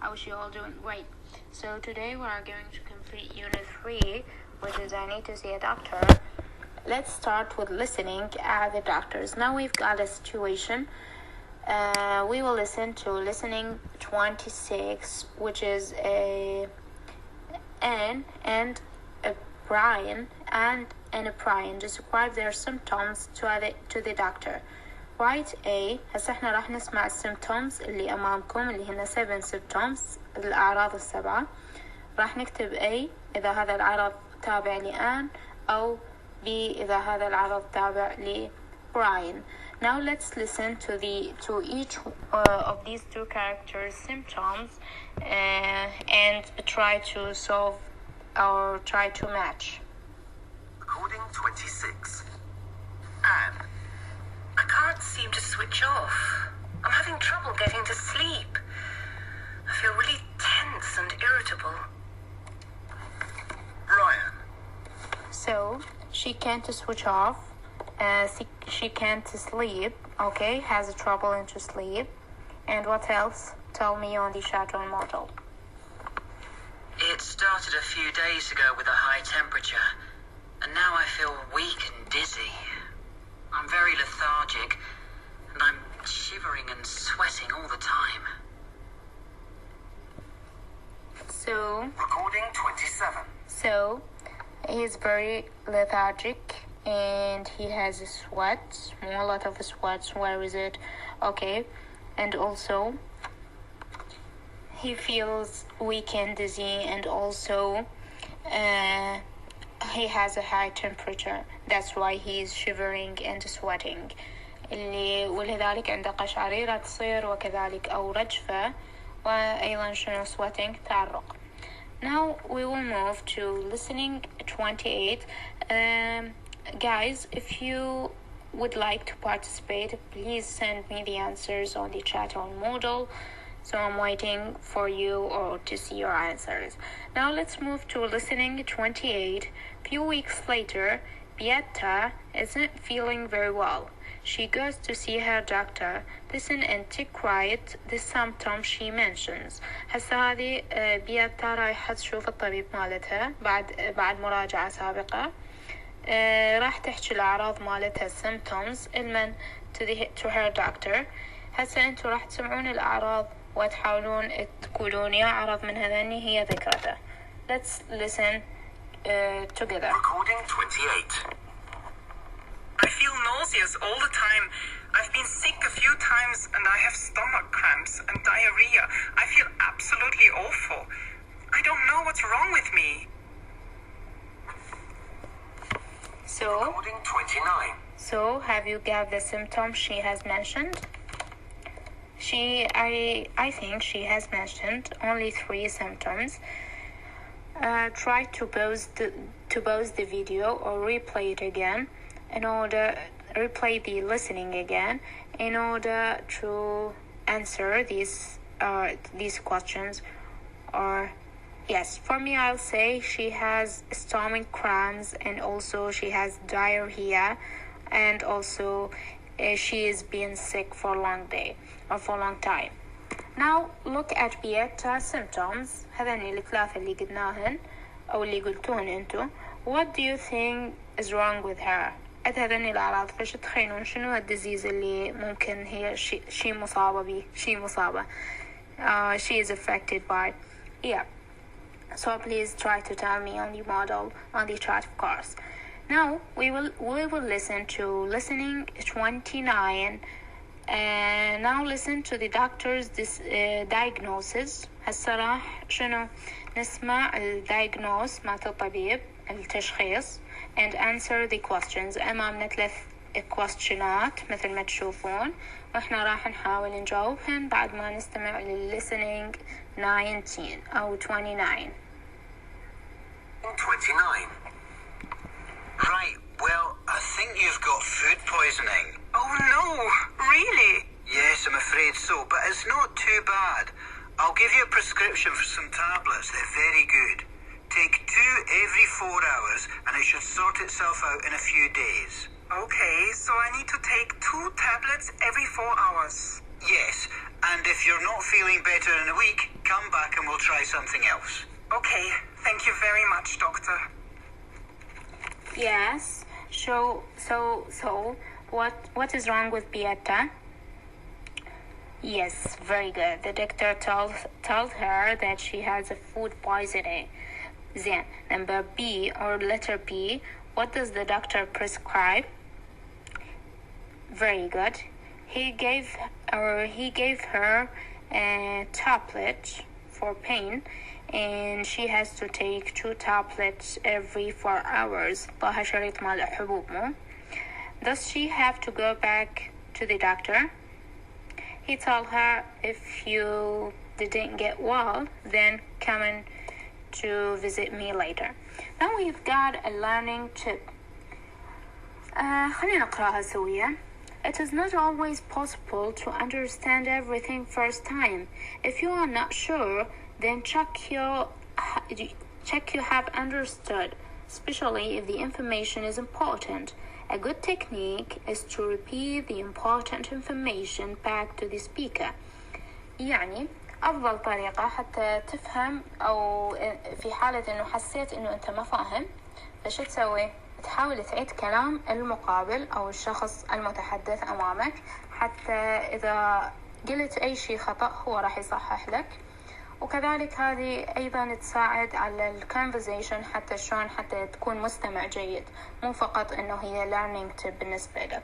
I wish you all doing great. So today we are going to complete Unit 3, which is I need to see a doctor. Let's start with listening at the doctors. Now we've got a situation. We will listen to listening 26, which is Anne and a Brian and a Brian describe their symptoms to the doctor. Right A. هسه احنا راح نسمع السيمتومز اللي أمامكم اللي هن 7 symptoms الأعراض السبعة. راح نكتب A إذا هذا العرض تابع لآن أو B إذا هذا العرض تابع لبراين. Now let's listen to each of these two characters' symptoms and try to solve or try to match. Recording 26. Anne. I can't seem to switch off. I'm having trouble getting to sleep. I feel really tense and irritable. Brian. So she can't switch off. She can't sleep. Okay, has trouble into sleep. And what else? Tell me on the Chatron model. It started a few days ago with a high temperature, and now I feel weak and dizzy. I'm very lethargic, and I'm shivering and sweating all the time. So, Recording 27. So, he's very lethargic, and he has a lot of sweats. Where is it? Okay, and also, he feels weak and dizzy, and also, he has a high temperature. That's why he is shivering and sweating. ولذلك عنده قشعريرة تصير وكذلك أو رجفة وأيضا sweating تعرق. Now we will move to listening 28. Guys, if you would like to participate, please send me the answers on the chat on Moodle. So I'm waiting for you or to see your answers. Now let's move to listening 28. Few weeks later, Beata isn't feeling very well. She goes to see her doctor. Listen and take quiet the symptoms she mentions. هسه هذه بياتا رايحة تشوف الطبيب مالتها بعد مراجعة سابقة. راح تحكي الأعراض مالتها symptoms المن to her doctor. هسه انتوا راح تسمعون الأعراض وتحاولون تقولون يا عرض من هذني هي ذكرته. Let's listen together. Recording 28. I feel nauseous all the time. I've been sick a few times and I have stomach cramps and diarrhea. I feel absolutely awful. I don't know what's wrong with me. Recording 29. So have you got the symptoms she has mentioned? I think she has mentioned only 3 symptoms. Try to pause the video or replay it again replay the listening again in order to answer these questions. Or yes, for me I'll say she has stomach cramps and also she has diarrhea and also she is being sick for a long day or for a long time. Now look at Beata's symptoms. هذين الثلاثة اللي قلناهن أو اللي قلتوهن انتو. What do you think is wrong with her? هذين الأعراض فش تخيلون شنو الديزيز اللي ممكن هي شي مصابة به she is affected by. Yeah. So please try to tell me on the model on the chart of course. Now we will listen to listening 29. Now listen to the doctor's diagnosis. هسه راح شنو نسمع الdiagnose مالت الطبيب التشخيص and answer the questions. أمامنا 3 questionات مثل ما تشوفون وإحنا راح نحاول نجاوبهن بعد ما نستمع للlistening 19 أو 29. 29. Right, well, I think you've got food poisoning. Oh no, really? Yes, I'm afraid so, but it's not too bad. I'll give you a prescription for some tablets. They're very good. Take 2 every 4 hours and it should sort itself out in a few days. Okay, so I need to take 2 tablets every 4 hours. Yes, And if you're not feeling better in a week, come back and we'll try something else. Okay, thank you very much, doctor. Yes. So, what is wrong with Beata? Yes, very good. The doctor told her that she has a food poisoning. Then, number B or letter B, what does the doctor prescribe? Very good. He gave her a tablet for pain, and she has to take 2 tablets every 4 hours. طاها شريط مال حبوب مو. Does she have to go back to the doctor? He told her if you didn't get well, then come in to visit me later. Now we've got a learning tip. خلينا نقراها سويا. It is not always possible to understand everything first time. If you are not sure, then check you have understood, especially if the information is important. A good technique is to repeat the important information back to the speaker. يعني أفضل طريقة حتى تفهم، أو في حالة إنه حسيت إنه أنت ما فاهم، فشو تسوي؟ تحاول تعيد كلام المقابل أو الشخص المتحدث أمامك، حتى إذا قلت أي شيء خطأ هو راح يصحح لك. وكذلك هذه أيضا تساعد على الكونفرزيشن، حتى تكون مستمع جيد، مو فقط إنه هي learning tip بالنسبة لك.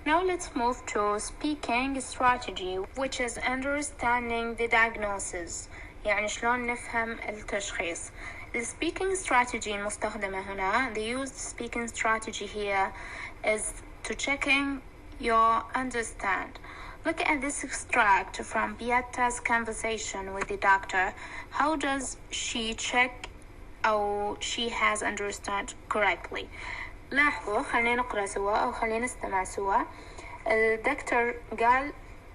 Now let's move to speaking strategy, which is understanding the diagnosis. يعني شلون نفهم التشخيص. The speaking strategy المستخدمة هنا, the used speaking strategy here is to checking your understand. Look at this extract from Beata's conversation with the doctor. How does she check أو she has understood correctly? لاحظوا، خلينا نقرأ سوا أو خلينا نستمع سوا. الدكتور قال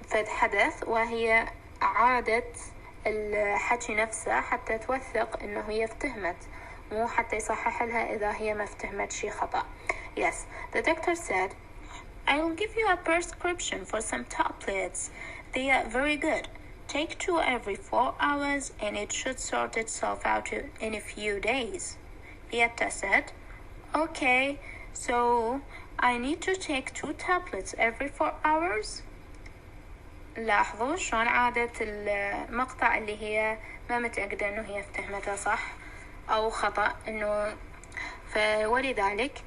فد حدث، وهي عادت الحكي نفسه حتى توثق إنه هي افتهمت، مو حتى يصحح لها إذا هي ما افتهمت شي خطأ. Yes, the doctor said, I will give you a prescription for some tablets. They are very good. Take 2 every 4 hours and it should sort itself out in a few days. Beata said, okay, so I need to take 2 tablets every 4 hours? لاحظوا شلون عادت المقطع اللي هي ما متأكدة انه هي افتهمتها صح او خطأ، انه ولذلك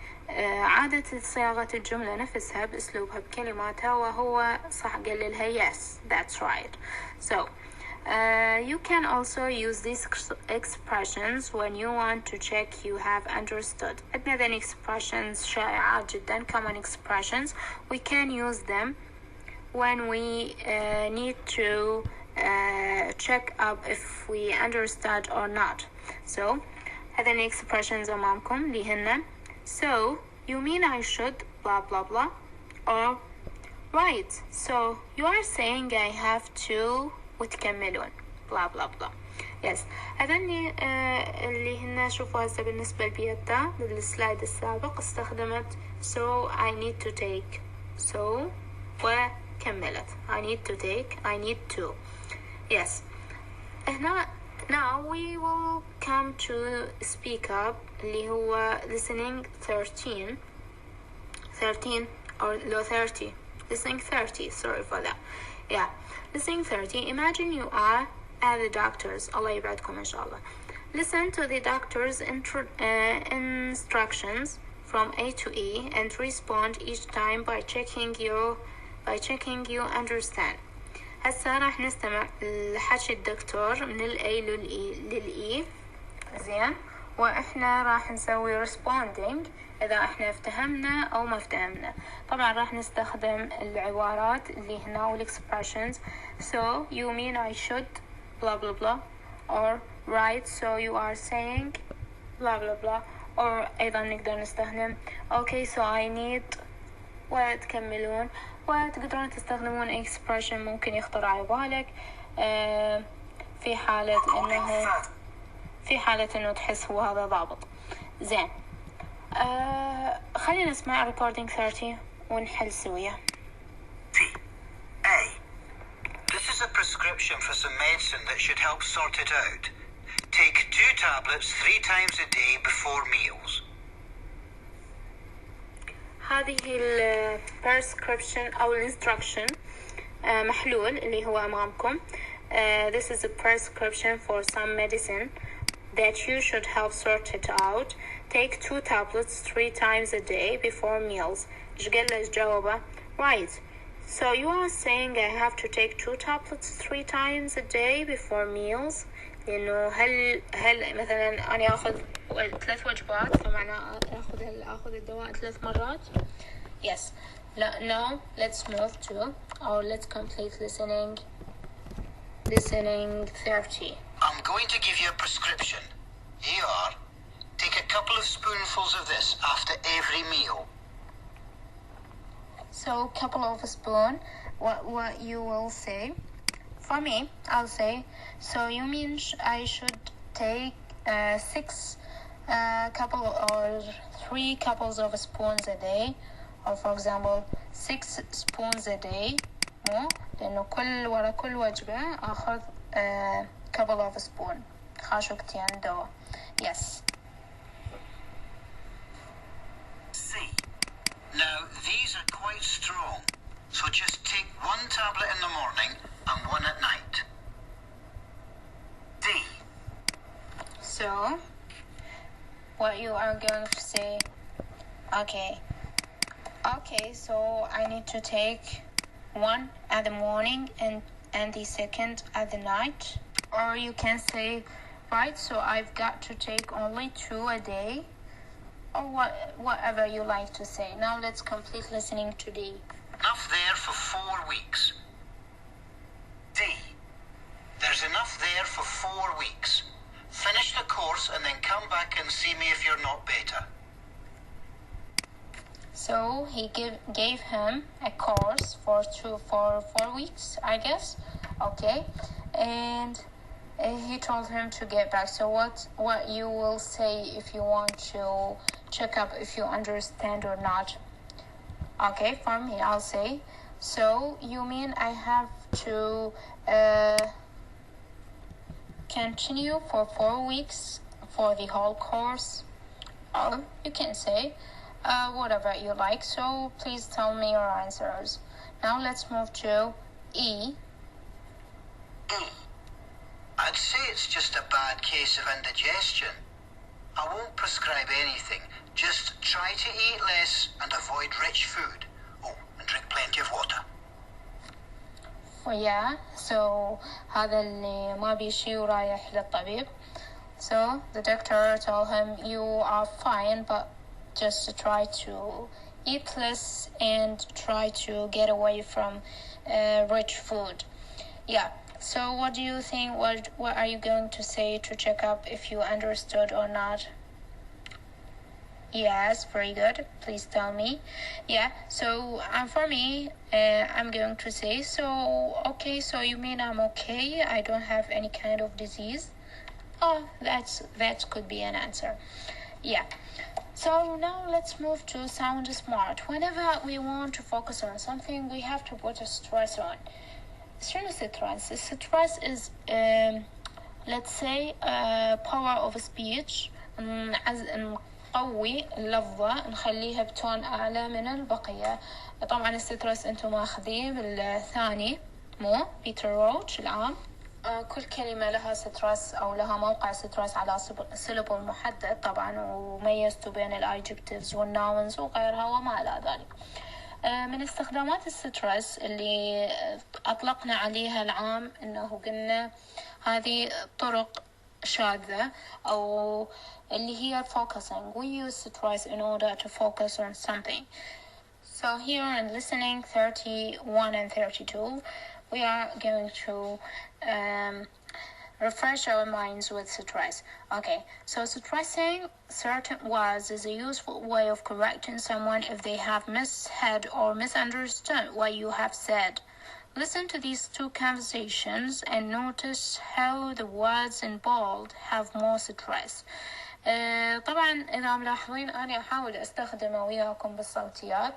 عادت صياغة الجملة نفسها بأسلوبها بكلماتها، وهو صح قال لها yes, that's right. So you can also use these expressions when you want to check you have understood. عندنا ذن expressions شائعات جدا, common expressions. We can use them when we need to check up if we understood or not. So هذين expressions أمامكم اللي هن so you mean I should blah blah blah, or right, so you are saying I have to وتكملون blah blah blah. Yes, هذين اللي هن شوفوا هسه بالنسبة لبيتا بالسلايد السابق استخدمت so I need to take so وكملت I need to take I need to. Yes, هنا now we will come to speak up اللي هو listening 13 or low 30, listening 30, sorry for that. Yeah, listening 30. Imagine you are at the doctor's. Allah يبعدكم إن شاء الله. Listen to the doctor's instructions from A to E and respond each time by checking you understand. هسه راح نستمع لحكي الدكتور من ال A لل E. زين، وإحنا راح نسوي responding إذا إحنا افتهمنا أو ما افتهمنا. طبعا راح نستخدم العبارات اللي هنا والexpressions. So you mean I should blah blah blah, or right, so you are saying blah blah blah, or أيضا نقدر نستخدم okay, so I need وتكملون. وتقدرون تستخدمون expression ممكن يخطر على بالك في حالة إنه تحس هو هذا ضابط. زين، خلينا نسمع recording 30 ونحل سوية. A. This is a prescription for some medicine that should help sort it out. Take 2 tablets 3 times a day before meals. هذه ال prescription أو ال instruction محلول اللي هو أمامكم. This is a prescription for some medicine that you should help sort it out. Take 2 tablets 3 times a day before meals. إيش قال له؟ إيش جاوبه؟ Right. So you are saying I have to take 2 tablets 3 times a day before meals. لأنه هل مثلا أنا أخذ 3 وجبات فمعناه أخذ الدواء 3 مرات. Yes. Now let's move to or let's complete listening 30. I'm going to give you a prescription. Here you are. Take a couple of spoonfuls of this after every meal. So couple of a spoon, what you will say. For me, I'll say, so you mean I should take 6 couple or 3 couples of spoons a day, or for example 6 spoons a day. مو لأنه ورا كل وجبة أخذ couple of spoon خاشوقتين دواء. Yes. C. Now these are quite strong, so just take 1 tablet in the morning and 1 at night. D. So what you are going to say? Okay, so I need to take 1 at the morning and the second at the night. Or you can say, right, so I've got to take only 2 a day. Or whatever you like to say. Now let's complete listening to D. Enough there for 4 weeks. D. There's enough there for 4 weeks. Finish the course and then come back and see me if you're not better. So he gave him a course for 4 weeks, I guess. Okay, and he told him to get back. So what you will say if you want to check up if you understand or not? Okay, for me, I'll say, so you mean I have to continue for 4 weeks for the whole course? Or you can say whatever you like. So please tell me your answers. Now let's move to E. E. I'd say it's just a bad case of indigestion. I won't prescribe anything. Just try to eat less and avoid rich food. Oh, and drink plenty of water. Yeah, so هذا اللي ما بيشي ورايح للطبيب. So the doctor told him you are fine, but just try to eat less and try to get away from rich food. Yeah. So what do you think? What are you going to say to check up if you understood or not? Yes, very good. Please tell me. Yeah, so for me, I'm going to say, so, okay, so you mean I'm okay? I don't have any kind of disease? Oh, that could be an answer. Yeah. So now let's move to sound smart. Whenever we want to focus on something, we have to put a stress on. Stress is let's say power of speech. نقوي اللفظة نخليها بتون أعلى من البقية. طبعا السترس أنتم ماخذين بالثاني مو بيتر روتش العام. كل كلمة لها سترس أو لها موقع سترس على سيلابل محدد طبعا وميزت بين الادجكتيفز والناونز وغيرها وما إلى ذلك. من استخدامات السترس اللي أطلقنا عليها العام إنه قلنا هذه طرق شاذة أو اللي هي focusing. We use stress in order to focus on something. So here in listening 31 and 32, we are going to refresh our minds with stress. Okay, so stressing certain words is a useful way of correcting someone if they have misheard or misunderstood what you have said. Listen to these 2 conversations and notice how the words in bold have more stress. طبعا إذا ملاحظين أنا أحاول أستخدمه وياكم بالصوتيات.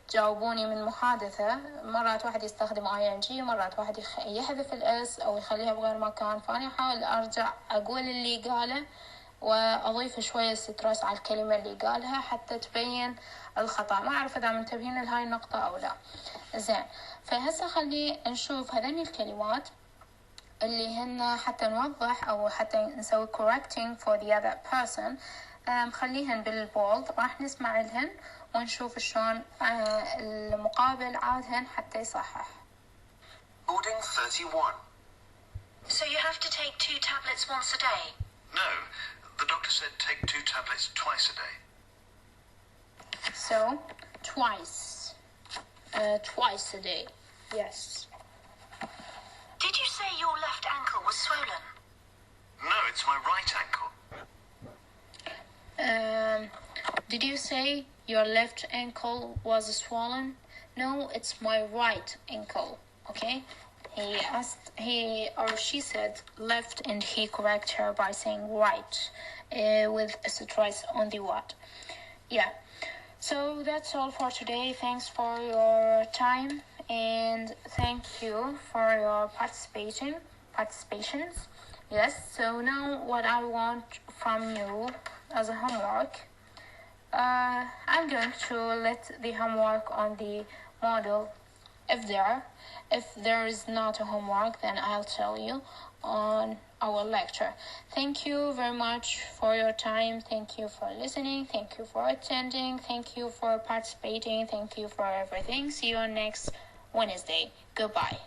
تجاوبوني من محادثة. مرات واحد يستخدم ING، مرات واحد يحذف الS أو يخليها بغير مكان، فأنا أحاول أرجع أقول اللي قاله وأضيف شوية سترس على الكلمة اللي قالها حتى تبين الخطأ. ما أعرف إذا منتبهين لهاي النقطة أو لا. زين، فهسه خلي نشوف هذين الكلمات اللي هن حتى نوضح أو حتى نسوي correcting for the other person. خليهن بالبولد، راح نسمع لهن ونشوف شلون المقابل عادهن حتى يصحح. Recording 31. So you have to take 2 tablets once a day? No, the doctor said take 2 tablets twice a day. So, twice a day, yes. Did you say your left ankle was swollen? No, it's my right ankle. Did you say your left ankle was swollen? No, it's my right ankle, okay? He or she said left and he corrected her by saying right, with a stress on the word. Yeah. So that's all for today. Thanks for your time and thank you for your participations. Yes, so now what I want from you as a homework, I'm going to let the homework on the model. If there is not a homework, then I'll tell you on our lecture. Thank you very much for your time. Thank you for listening. Thank you for attending. Thank you for participating. Thank you for everything. See you next Wednesday. Goodbye.